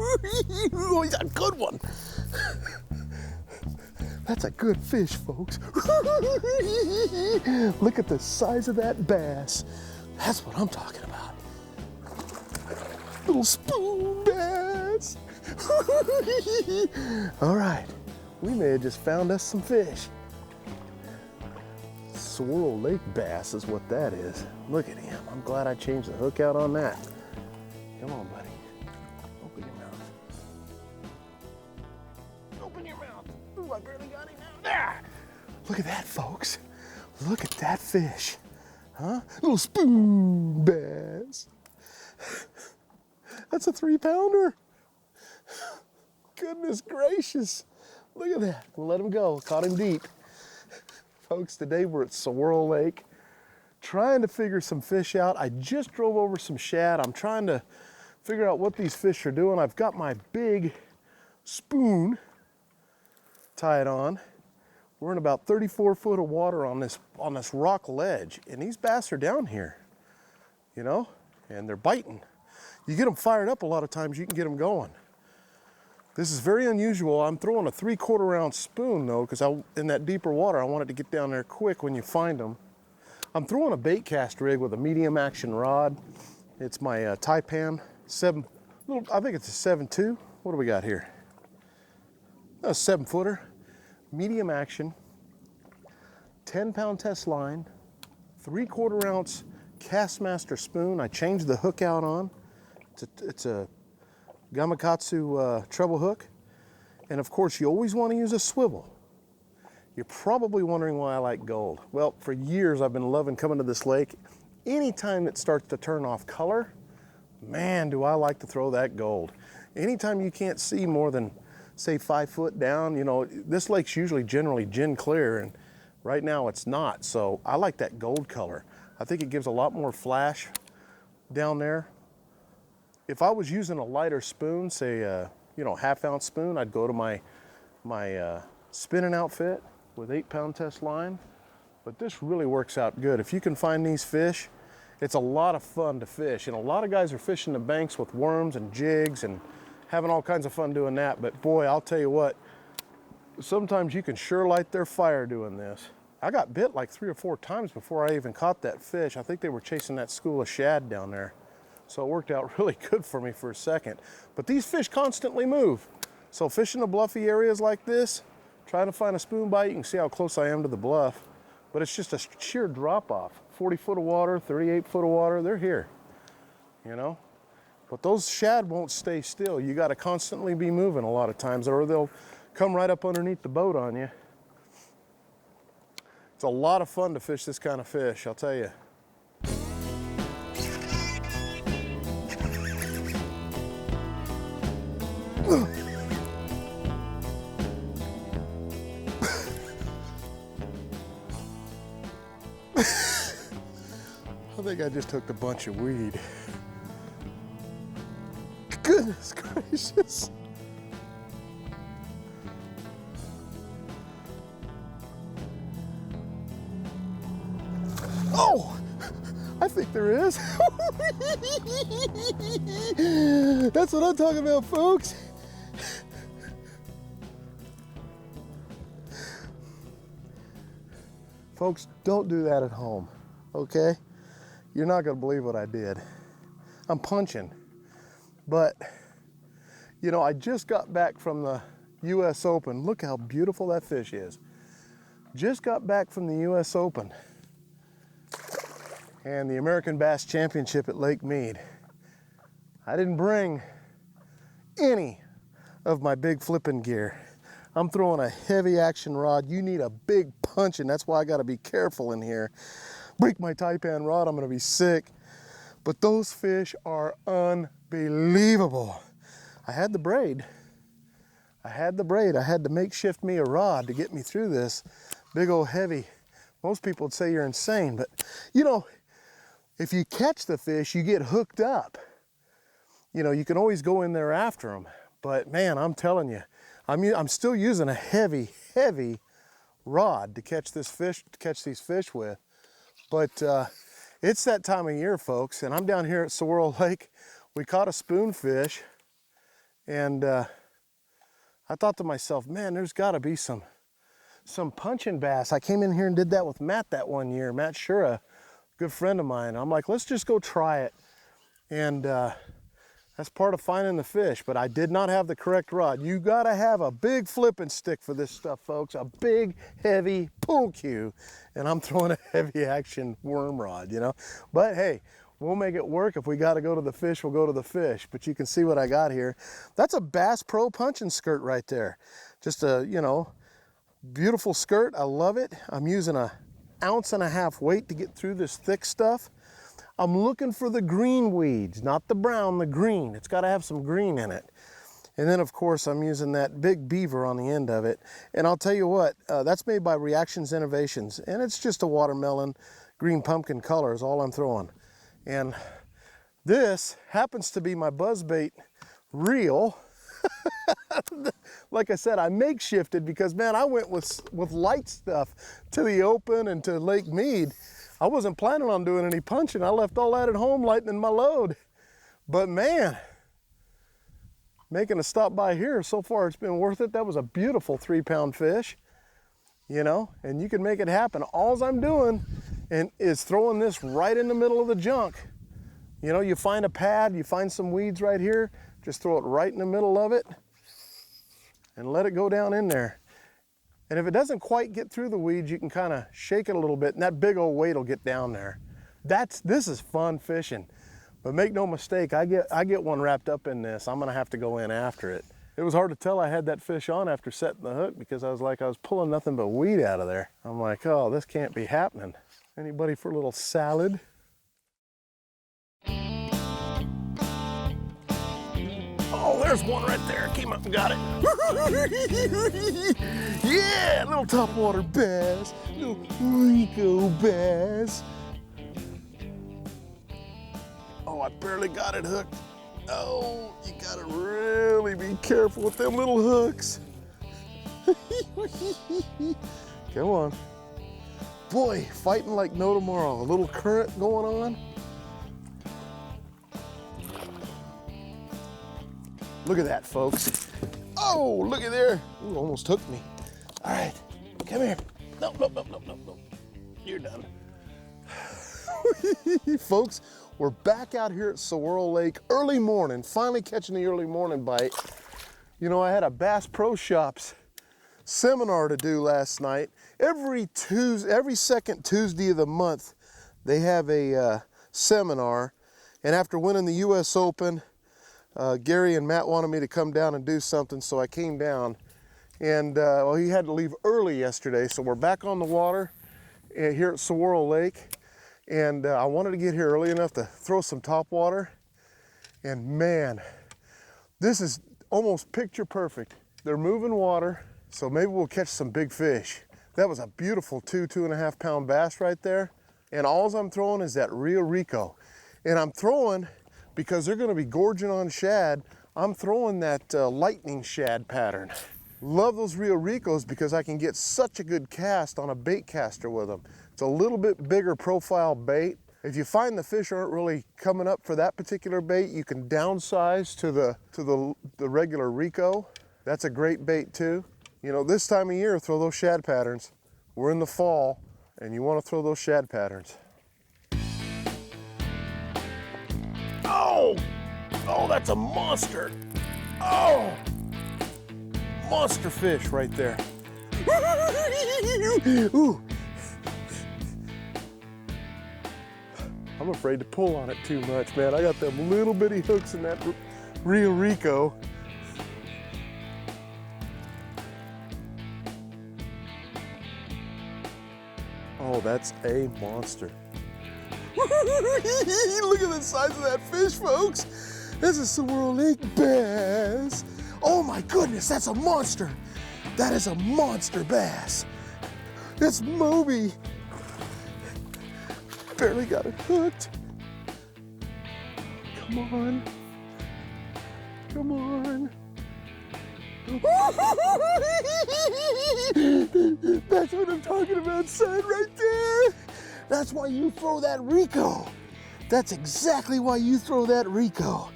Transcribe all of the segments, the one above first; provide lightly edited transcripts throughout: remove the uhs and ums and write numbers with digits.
Oh, he's a good one. That's a good fish, folks. Look at the size of that bass. That's what I'm talking about. Little spoon bass. All right, we may have just found us some fish. Saguaro Lake bass is what that is. Look at him. I'm glad I changed the hook out on that. Come on, buddy. Open your mouth. Open your mouth. Ooh, I barely got him out. There. Look at that, folks. Look at that fish. Huh? Little spoon bass. That's a 3-pounder. Goodness gracious. Look at that. We'll let him go. Caught him deep. Folks, today we're at Saguaro Lake trying to figure some fish out. I just drove over some shad. I'm trying to figure out what these fish are doing. I've got my big spoon tied on. We're in about 34 foot of water on this rock ledge, and these bass are down here, you know, and they're biting. You get them fired up a lot of times, you can get them going. This is very unusual. I'm throwing a 3/4 ounce spoon though, because in that deeper water, I wanted to get down there quick when you find them. I'm throwing a bait cast rig with a medium action rod. It's my Taipan 7, I think it's a 7.2. What do we got here? A 7-footer, medium action, 10-pound test line, 3/4 ounce Castmaster spoon. I changed the hook out on. It's a Gamakatsu treble hook. And of course, you always want to use a swivel. You're probably wondering why I like gold. Well, for years I've been loving coming to this lake. Anytime it starts to turn off color, man, do I like to throw that gold. Anytime you can't see more than, say, 5 foot down, you know, this lake's usually generally gin clear, and right now it's not. So I like that gold color. I think it gives a lot more flash down there. If I was using a lighter spoon, say, you know, 1/2 ounce spoon, I'd go to my spinning outfit with 8-pound test line. But this really works out good. If you can find these fish, it's a lot of fun to fish. And a lot of guys are fishing the banks with worms and jigs and having all kinds of fun doing that. But boy, I'll tell you what, sometimes you can sure light their fire doing this. I got bit like 3 or 4 times before I even caught that fish. I think they were chasing that school of shad down there. So it worked out really good for me for a second. But these fish constantly move. So fishing the bluffy areas like this, trying to find a spoon bite, you can see how close I am to the bluff. But it's just a sheer drop off. 40 foot of water, 38 foot of water, they're here, you know? But those shad won't stay still. You gotta constantly be moving a lot of times, or they'll come right up underneath the boat on you. It's a lot of fun to fish this kind of fish, I'll tell you. I think I just hooked a bunch of weed. Goodness gracious. Oh, I think there is. That's what I'm talking about, folks. Folks, don't do that at home, okay? You're not gonna believe what I did. I'm punching, but you know, I just got back from the US Open. Look how beautiful that fish is. Just got back from the US Open and the American Bass Championship at Lake Mead. I didn't bring any of my big flipping gear. I'm throwing a heavy action rod. You need a big punch, and that's why I gotta be careful in here. Break my Taipan rod, I'm gonna be sick. But those fish are unbelievable. I had the braid. I had to makeshift me a rod to get me through this big old heavy. Most people would say you're insane, but you know, if you catch the fish, you get hooked up. You know, you can always go in there after them. But man, I'm telling you, I'm still using a heavy rod to catch these fish with. But it's that time of year, folks, and I'm down here at Saguaro Lake. We caught a spoonfish, And I thought to myself, man, there's gotta be some punching bass. I came in here and did that with Matt that one year, Matt Shura, good friend of mine. I'm like, let's just go try it. And that's part of finding the fish, but I did not have the correct rod. You gotta have a big flipping stick for this stuff, folks. A big, heavy pull cue. And I'm throwing a heavy action worm rod, you know? But hey, we'll make it work. If we gotta go to the fish, we'll go to the fish. But you can see what I got here. That's a Bass Pro punching skirt right there. Just a, you know, beautiful skirt. I love it. I'm using a 1.5 ounce weight to get through this thick stuff. I'm looking for the green weeds, not the brown, the green. It's got to have some green in it. And then, of course, I'm using that big beaver on the end of it. And I'll tell you what, that's made by Reactions Innovations. And it's just a watermelon, green pumpkin color is all I'm throwing. And this happens to be my buzzbait reel. Like I said, I makeshifted because, man, I went with light stuff to the open and to Lake Mead. I wasn't planning on doing any punching. I left all that at home lightening my load. But man, making a stop by here, so far it's been worth it. That was a beautiful 3-pound fish, you know, and you can make it happen. All I'm doing is throwing this right in the middle of the junk. You know, you find a pad, you find some weeds right here, just throw it right in the middle of it and let it go down in there. And if it doesn't quite get through the weeds, you can kind of shake it a little bit and that big old weight will get down there. This is fun fishing. But make no mistake, I get one wrapped up in this. I'm gonna have to go in after it. It was hard to tell I had that fish on after setting the hook because I was pulling nothing but weed out of there. I'm like, oh, this can't be happening. Anybody for a little salad? Oh, there's one right there. Came up and got it. Yeah, little topwater bass, little Rico bass. Oh, I barely got it hooked. Oh, you gotta really be careful with them little hooks. Come on. Boy, fighting like no tomorrow. A little current going on. Look at that, folks. Oh, look at there. Ooh, almost hooked me. All right, come here. No. You're done. Folks, we're back out here at Saguaro Lake, early morning, finally catching the early morning bite. You know, I had a Bass Pro Shops seminar to do last night. Every second Tuesday of the month, they have a seminar. And after winning the US Open, Gary and Matt wanted me to come down and do something, so I came down. And well, he had to leave early yesterday, so we're back on the water here at Saguaro Lake. And I wanted to get here early enough to throw some topwater. And man, this is almost picture perfect. They're moving water, so maybe we'll catch some big fish. That was a beautiful 2.5 pound bass right there. And all I'm throwing is that Rio Rico. And I'm throwing, because they're gonna be gorging on shad, I'm throwing that lightning shad pattern. Love those Rio Ricos because I can get such a good cast on a bait caster with them. It's a little bit bigger profile bait. If you find the fish aren't really coming up for that particular bait, you can downsize to the regular Rico. That's a great bait too. You know, this time of year, throw those shad patterns. We're in the fall and you want to throw those shad patterns. Oh, that's a monster. Oh, monster fish right there. Ooh. I'm afraid to pull on it too much, man. I got them little bitty hooks in that Rio Rico. Oh, that's a monster. Look at the size of that fish, folks. That's a Saguaro Lake bass. Oh my goodness, that's a monster. That is a monster bass. It's Moby. Barely got it hooked. Come on. Come on. That's what I'm talking about, son, right there. That's why you throw that Rico. That's exactly why you throw that Rico.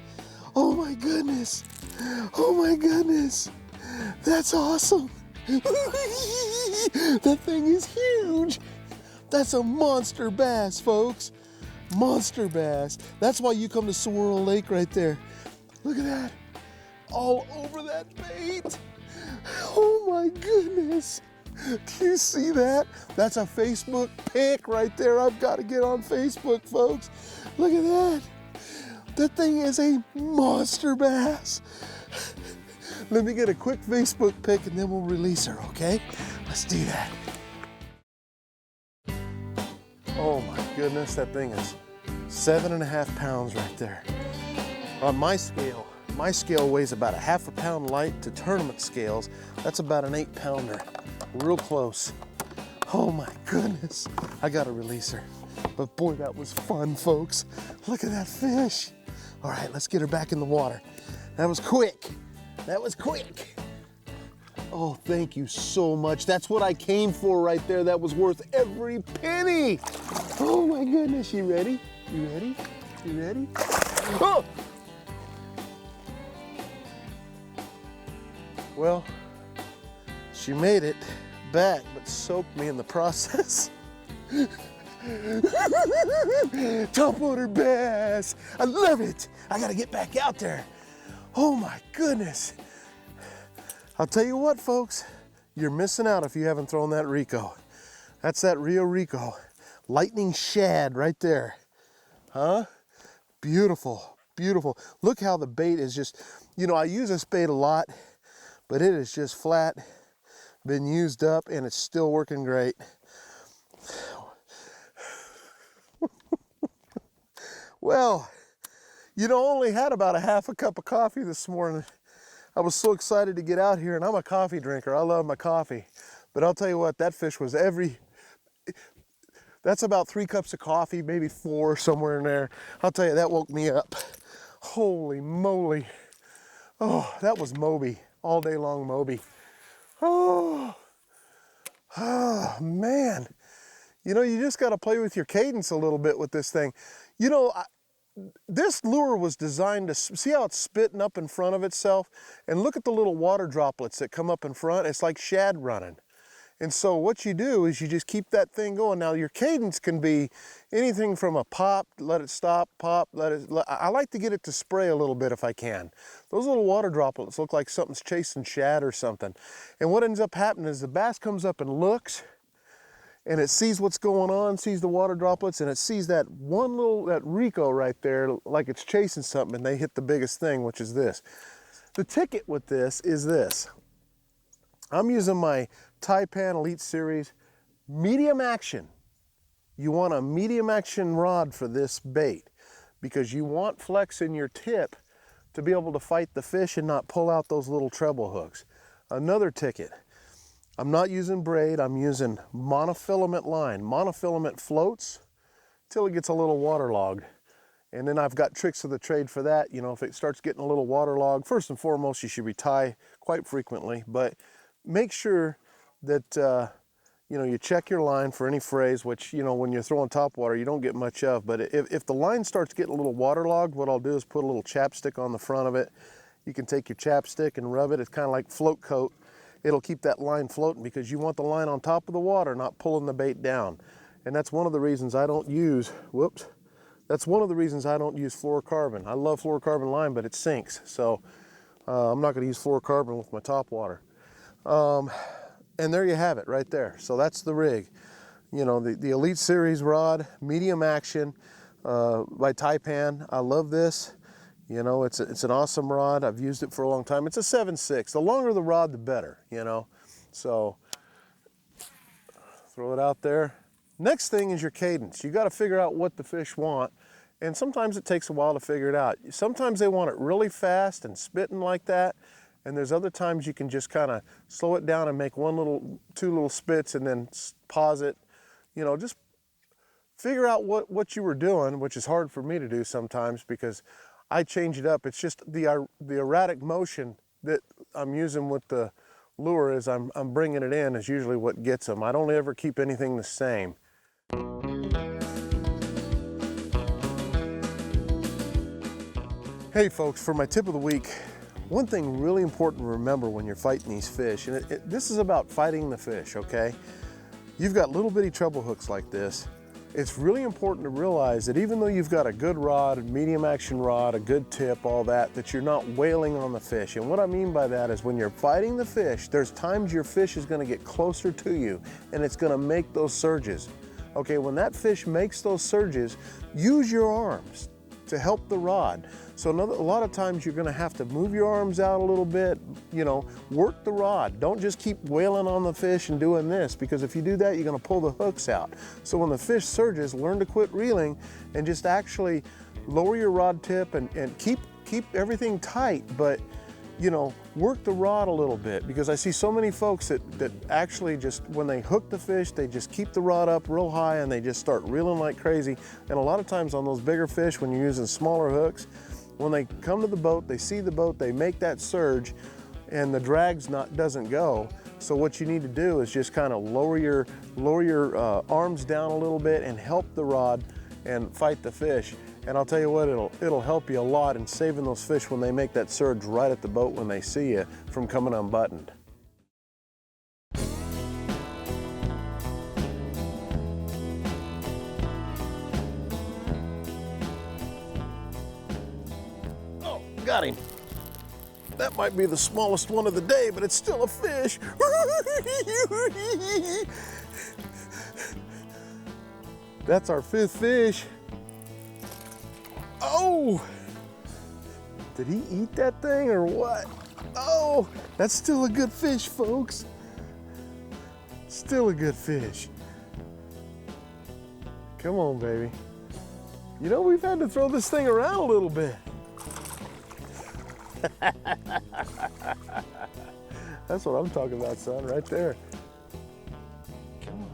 Oh my goodness. Oh my goodness. That's awesome. That thing is huge. That's a monster bass, folks. Monster bass. That's why you come to Saguaro Lake right there. Look at that. All over that bait. Oh my goodness. Do you see that? That's a Facebook pic right there. I've got to get on Facebook, folks. Look at that. That thing is a monster bass. Let me get a quick Facebook pic and then we'll release her, okay? Let's do that. Oh my goodness, that thing is 7.5 pounds right there. On my scale weighs about a half a pound light to tournament scales. That's about an 8-pounder, real close. Oh my goodness, I gotta release her. But boy, that was fun, folks. Look at that fish. All right, let's get her back in the water. That was quick. That was quick. Oh, thank you so much. That's what I came for right there. That was worth every penny. Oh my goodness, you ready? You ready? You ready? Oh! Well, she made it back, but soaked me in the process. Topwater bass, I love it. I gotta get back out there. Oh my goodness. I'll tell you what, folks, you're missing out if you haven't thrown that Rico. That's that Rio Rico. Lightning shad right there. Huh? Beautiful, beautiful. Look how the bait is just, you know, I use this bait a lot, but it is just flat, been used up, and it's still working great. Well, you know, I only had about a half a cup of coffee this morning. I was so excited to get out here, and I'm a coffee drinker. I love my coffee. But I'll tell you what, that fish was that's about 3 cups of coffee, maybe 4, somewhere in there. I'll tell you, that woke me up. Holy moly. Oh, that was Moby, all day long Moby. Oh, man. You know, you just got to play with your cadence a little bit with this thing. You know, this lure was designed to, see how it's spitting up in front of itself? And look at the little water droplets that come up in front. It's like shad running. And so what you do is you just keep that thing going. Now your cadence can be anything from a pop, let it stop, pop, I like to get it to spray a little bit if I can. Those little water droplets look like something's chasing shad or something. And what ends up happening is the bass comes up and looks, and it sees what's going on, sees the water droplets, and it sees that that Rico right there, like it's chasing something, and they hit the biggest thing, which is this. The ticket with this is this. I'm using my Taipan Elite Series medium action. You want a medium action rod for this bait because you want flex in your tip to be able to fight the fish and not pull out those little treble hooks. Another ticket. I'm not using braid, I'm using monofilament line. Monofilament floats till it gets a little waterlogged. And then I've got tricks of the trade for that. You know, if it starts getting a little waterlogged, first and foremost, you should retie quite frequently, but make sure that, you know, you check your line for any frays, which, you know, when you're throwing topwater, you don't get much of. But if the line starts getting a little waterlogged, what I'll do is put a little chapstick on the front of it. You can take your chapstick and rub it. It's kind of like float coat. It'll keep that line floating because you want the line on top of the water, not pulling the bait down. And that's one of the reasons I don't use, that's one of the reasons I don't use fluorocarbon. I love fluorocarbon line, but it sinks. So I'm not gonna use fluorocarbon with my topwater. And there you have it right there. So that's the rig. You know, the Elite Series rod, medium action by Taipan. I love this. You know, it's an awesome rod. I've used it for a long time. It's a 7/6. The longer the rod, the better, you know. So throw it out there. Next thing is your cadence. You got to figure out what the fish want. And sometimes it takes a while to figure it out. Sometimes they want it really fast and spitting like that. And there's other times you can just kind of slow it down and make 2 little spits and then pause it. You know, just figure out what you were doing, which is hard for me to do sometimes because I change it up. It's just the erratic motion that I'm using with the lure as I'm bringing it in is usually what gets them. I don't ever keep anything the same. Hey folks, for my tip of the week, one thing really important to remember when you're fighting these fish, and this is about fighting the fish, okay? You've got little bitty treble hooks like this. It's really important to realize that even though you've got a good rod, a medium action rod, a good tip, all that, that you're not wailing on the fish. And what I mean by that is when you're fighting the fish, there's times your fish is gonna get closer to you and it's gonna make those surges. Okay, when that fish makes those surges, use your arms to help the rod. So a lot of times you're gonna have to move your arms out a little bit, you know, work the rod. Don't just keep wailing on the fish and doing this, because if you do that, you're gonna pull the hooks out. So when the fish surges, learn to quit reeling and just actually lower your rod tip and keep everything tight, but you know, work the rod a little bit, because I see so many folks that actually just, when they hook the fish, they just keep the rod up real high and they just start reeling like crazy. And a lot of times on those bigger fish, when you're using smaller hooks, when they come to the boat, they see the boat, they make that surge and the drag's doesn't go. So what you need to do is just kind of lower your arms down a little bit and help the rod and fight the fish. And I'll tell you what, it'll help you a lot in saving those fish when they make that surge right at the boat when they see you from coming unbuttoned. Oh, got him. That might be the smallest one of the day, but it's still a fish. That's our 5th fish. Oh! Did he eat that thing or what? Oh, that's still a good fish, folks. Still a good fish. Come on, baby. You know, we've had to throw this thing around a little bit. That's what I'm talking about, son, right there. Come on.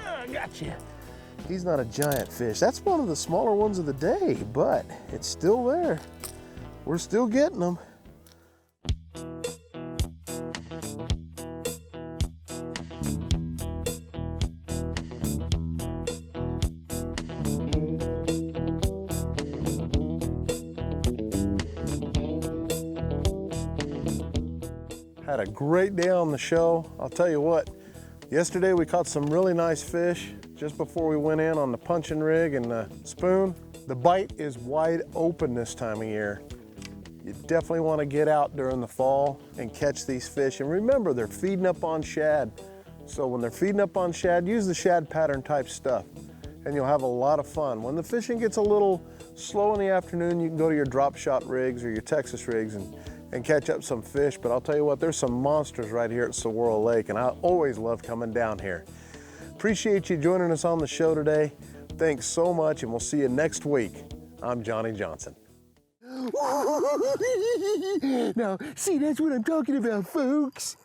Oh, I got you. He's not a giant fish. That's one of the smaller ones of the day, but it's still there. We're still getting them. Had a great day on the show. I'll tell you what, yesterday we caught some really nice fish just before we went in on the punching rig and the spoon. The bite is wide open this time of year. You definitely want to get out during the fall and catch these fish. And remember, they're feeding up on shad. So when they're feeding up on shad, use the shad pattern type stuff and you'll have a lot of fun. When the fishing gets a little slow in the afternoon, you can go to your drop shot rigs or your Texas rigs and catch up some fish. But I'll tell you what, there's some monsters right here at Saguaro Lake, and I always love coming down here. Appreciate you joining us on the show today. Thanks so much, and we'll see you next week. I'm Johnny Johnson. Now, see, that's what I'm talking about, folks.